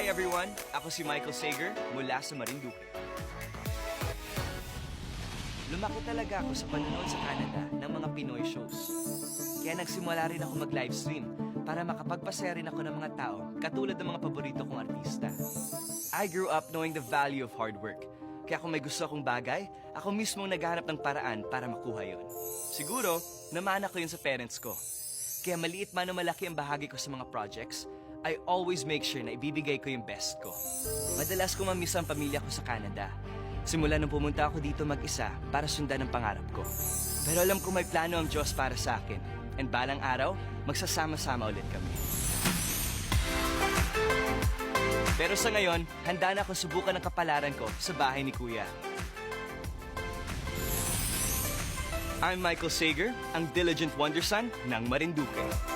Hi everyone! Ako si Michael Sager mula sa Marinduque. Lumaki talaga ako sa panonood sa Canada ng mga Pinoy shows. Kaya nagsimula rin ako mag-livestream para makapagpasaya rin ako ng mga tao katulad ng mga paborito kong artista. I grew up knowing the value of hard work. Kaya kung may gusto akong bagay, ako mismo naghahanap ng paraan para makuha yon. Siguro, namana ko yun sa parents ko. Kaya maliit man o malaki ang bahagi ko sa mga projects, I always make sure na ibibigay ko yung best ko. Madalas ko mamisa ang pamilya ko sa Canada. Simula nung pumunta ako dito mag-isa para sundan ang pangarap ko. Pero alam ko may plano ang Diyos para sa akin. And balang araw, magsasama-sama ulit kami. Pero sa ngayon, handa na akong subukan ang kapalaran ko sa bahay ni Kuya. I'm Michael Sager, ang Diligent Wonder Son ng Marinduque.